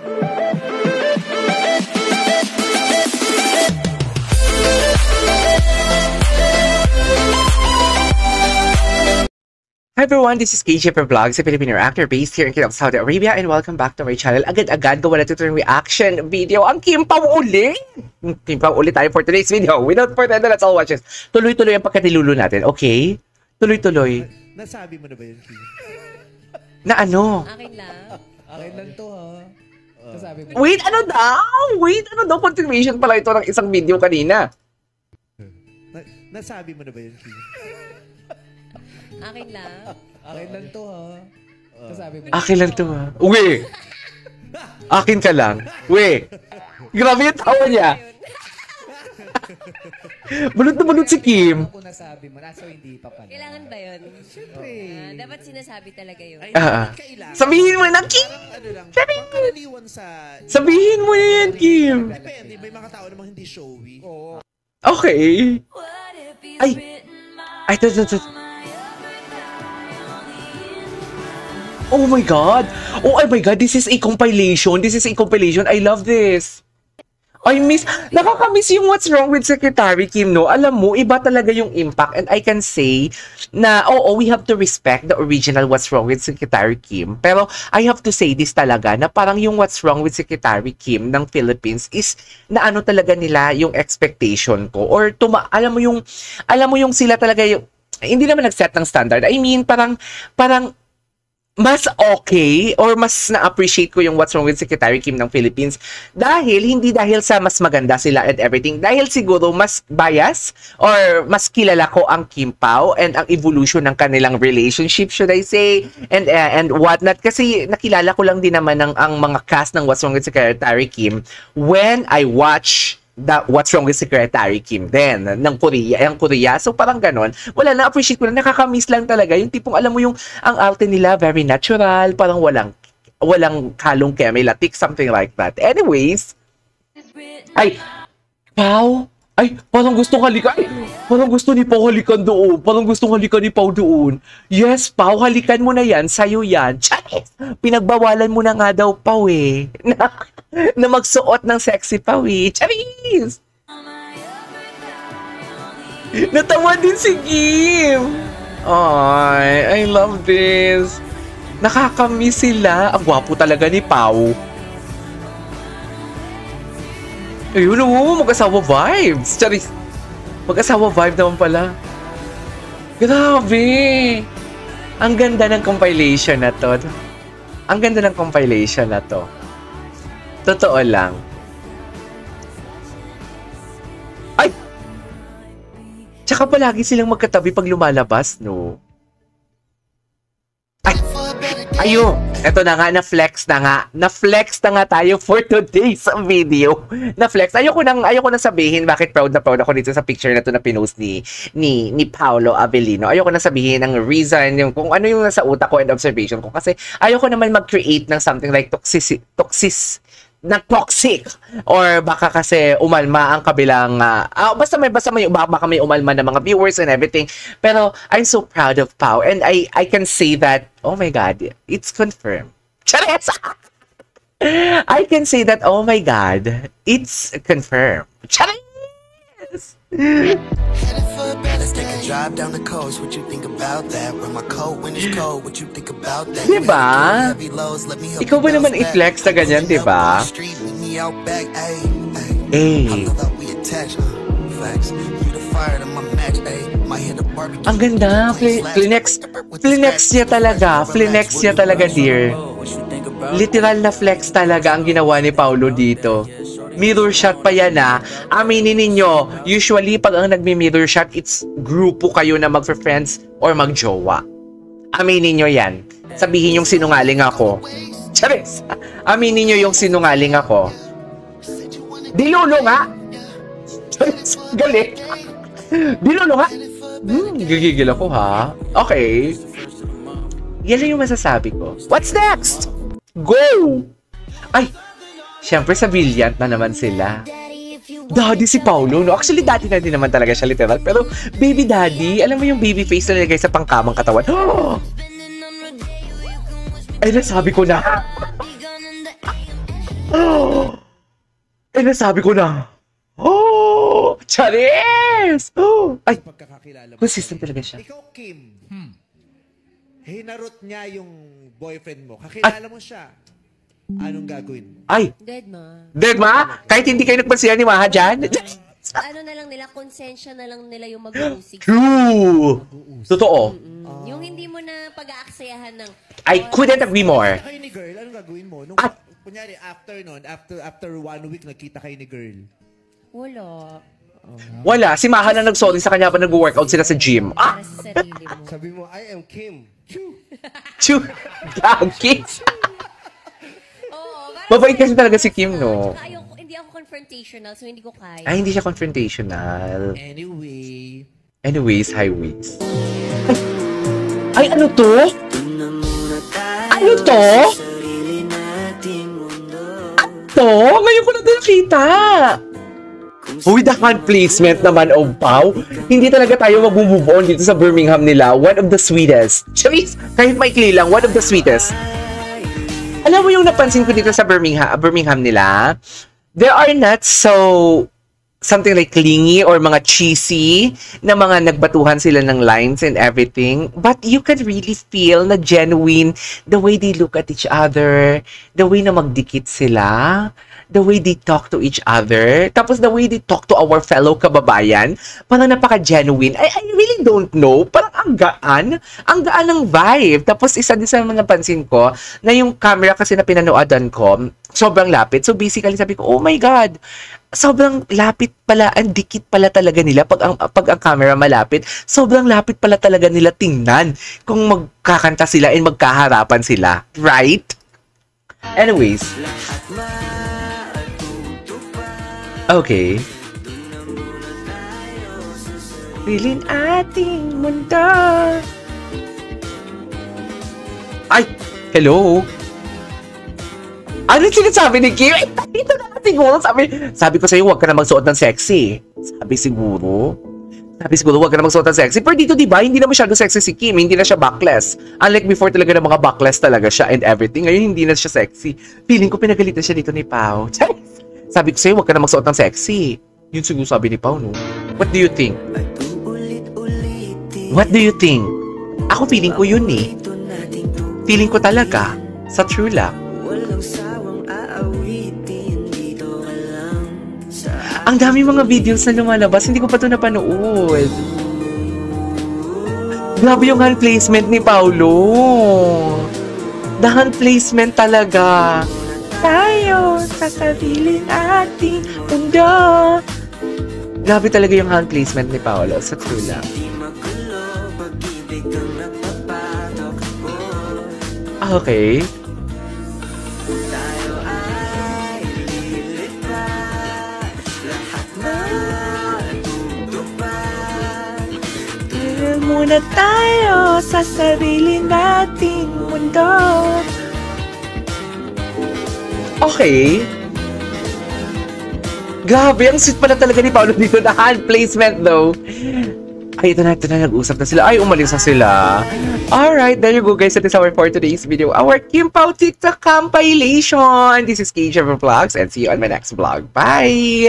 Hi everyone, this is KJ for Vlogs, a Filipino actor based here in Kingdom of Saudi Arabia, and welcome back to my channel. Agad-agad gawa na ito ng reaction video ang Kim Pao uli. Kim Pao uli tayo for today's video. Without further ado, let's all watch this. Tuloy-tuloy ang pagkatilulo natin, okay? Tuloy-tuloy. Nasabi mo na ba yun, Kim? Na ano? Akin lang. Akin lang to, ha? Nasabi mo. Wait, ano daw? Wait, ano daw? Continuation pala ito ng isang video kanina. Nasabi mo na ba yun, Kim? Akin lang. Akin lang to, ha? Nasabi mo. Akin lang to, ha? Uwe! Akin ka lang. Uwe! Grabe yung tawa niya. Balot na balot si Kim. Kung nasabi mo, naso hindi pa pala. Kailangan ba yun? Siyempre. Dapat sinasabi talaga yun. Kailangan. Sabihin mo na, Kim! Ano lang, pangkaraniwan sa... Sabihin mo na yan, Kim! Depende, may mga tao namang hindi showy. Oo. Okay. Ay! Ay, ito. Oh my God! Oh my God! This is a compilation. This is a compilation. I love this. I miss, nakakamiss yung What's Wrong with Secretary Kim, no? Alam mo, iba talaga yung impact. And I can say na, we have to respect the original What's Wrong with Secretary Kim. Pero I have to say this talaga, na parang yung What's Wrong with Secretary Kim ng Philippines is, na ano talaga nila yung expectation ko. Or, alam mo yung sila talaga yung, hindi naman nag-set ng standard. I mean, parang, mas okay or mas na-appreciate ko yung What's Wrong with Secretary Kim ng Philippines hindi dahil sa mas maganda sila and everything, dahil siguro mas bias or mas kilala ko ang Kim Pao and ang evolution ng kanilang relationship, should I say, and whatnot, kasi nakilala ko lang din naman ang mga cast ng What's Wrong with Secretary Kim when I watch What's Wrong with Secretary Kim din, ng Korea. So parang ganon. Wala, na-appreciate ko na, nakakamiss lang talaga. Yung tipong, alam mo yung, ang arte nila, very natural, parang walang halong kemelatik, something like that. Anyways, ay, Pao? Ay, parang gustong halikan. Ay, parang gusto ni Pao halikan doon. Parang gustong halikan ni Pao doon. Yes, Pao, halikan mo na yan. Sa'yo yan. Charis! Pinagbawalan mo na nga daw, Pao eh. Na magsuot ng sexy Pao eh. Charis! Natawa din si Kim. Ay, I love this. Nakakamiss sila. Ang gwapo talaga ni Pao. Ayun, mag-asawa vibes. Charis. Mag-asawa vibe naman pala. Grabe. Ang ganda ng compilation na to. Ang ganda ng compilation na to. Totoo lang. Ay! Tsaka palagi silang magkatabi pag lumalabas, no? Ay! Ayun! Eto na nga, na-flex na nga. Na-flex na nga tayo for today's video. Na-flex. Ayoko nang sabihin bakit proud na proud ako dito sa picture na to na pinost ni Paolo Avellino. Ayoko na sabihin ang reason, yung kung ano yung nasa utak ko and observation ko. Kasi ayoko naman mag-create ng something like toxic or baka kasi umalma ang kabilang baka may umalma na mga viewers and everything, pero I'm so proud of Pao and I can say that, oh my God, it's confirmed. Charis! I can say that, oh my God, it's confirmed. Charis! Let's take a drive down the coast. What you think about that? Wear my coat when it's cold. What you think about that? Diba? Ikaw ba naman i-flex na ganyan, diba? Ang ganda. Flex niya talaga, dear. Literal na flex talaga ang ginawa ni Paolo dito. Mirror shot pa yan aminin ninyo, usually pag ang nagmi-mirror shot, it's grupo kayo na mag-friends or mag-jowa. Aminin nyo yan. Sabihin yung sinungaling ako. Charis! Aminin nyo yung sinungaling ako. Dilulo nga! Charis! Galit! Dilulo nga! Gigigil ako ha. Okay. Yan lang yung masasabi ko. What's next? Go! Ay! Siyempre sa Brilliant na naman sila. Daddy si Paolo, no? Actually, daddy na din naman talaga siya literal. Pero baby daddy, alam mo yung baby face na nilagay sa pangkamang katawan. Ay, nasabi ko na. Eh, nasabi ko na. Oh! Charis! Oh! Ay, Pagkakakilala mo. consistent talaga siya. Ikaw, Kim. Hinarot niya yung boyfriend mo. Kakilala mo siya. Anong gagawin mo? Ay, Dead ma. dead ma? Kahit hindi kayo nagpansiyan ni Maha dyan? Ano na lang nila, konsensya na lang nila yung mag-uusig. True! Totoo. Yung hindi mo na pag-aaksayahan ng... I couldn't agree more. Nakita kayo ni girl, anong gagawin mo? Nung, At- kunyari, after nun, after 1 week, nagkita kayo ni girl. Wala. Wala. Si Maha na nag-sorry sa kanya pa nag-workout sila sa gym. Ah! Para sa sarili mo. Sabi mo, I am Kim. Chu! Gagi! Oo. para Mabait sa kasi talaga si Kim, no? Tsaka ayoko, hindi ako confrontational, so hindi ko kaya. Ay, hindi siya confrontational. Anyway, Anyways, highways. Ay, ano to? Ano to? Ano? Ngayon ko na din nakita. Uy, the hand placement naman of Pau. Hindi talaga tayo mag-move on dito sa Birmingham nila. One of the sweetest. Charis, kahit maikli lang, one of the sweetest. Alam mo yung napansin ko dito sa Birmingham nila? There are not so something like clingy or mga cheesy na mga nagbatuhan sila ng lines and everything. But you can really feel na genuine the way they look at each other, the way na magdikit sila, the way they talk to each other, tapos the way they talk to our fellow kababayan, parang napaka-genuine. I really don't know. Parang ang gaan ng vibe. Tapos isa din sa mga napansin ko, na yung camera kasi na pinanoadan ko, sobrang lapit. So basically sabi ko, oh my God, sobrang lapit pala, ang dikit pala talaga nila pag ang camera malapit. Sobrang lapit pala talaga nila tingnan kung magkakanta sila and magkaharapan sila. Right? Anyways. Okay. Pilin ating mundo. Ay! Hello? Ano sinasabi ni Kim? Ay, dito na siguro. Sabi ko sa'yo, huwag ka na magsuot ng sexy. Sabi siguro, huwag ka na magsuot ng sexy. Pero dito, di ba, hindi na masyado sexy si Kim. Hindi na siya backless. Unlike before talaga na mga backless talaga siya and everything. Ngayon, hindi na siya sexy. Feeling ko pinagalitan siya dito ni Pao. Sabi ko sa'yo, huwag ka na magsuot ng sexy. Yun siguro sabi ni Pao, no? What do you think? What do you think? Ako feeling ko yun eh. Feeling ko talaga. Sa true love. Ang dami mga videos na lumalabas, hindi ko pa ito napanood. Grabe yung hand placement ni Paulo. The hand placement talaga. Tayo sa sariling ating mundo. Grabe talaga yung hand placement ni Paulo sa true love. Okay. Muna tayo sa sarili nating mundo. Okay. Grabe, ang sweet pala talaga ni Paolo dito na hand placement though. Ay, ito na, nag-usap na sila. Ay, umalis na sila. Alright, there you go guys. That is our for today's video. Our Kim Pao TikTok compilation. This is KJ Vlogs and see you on my next vlog. Bye!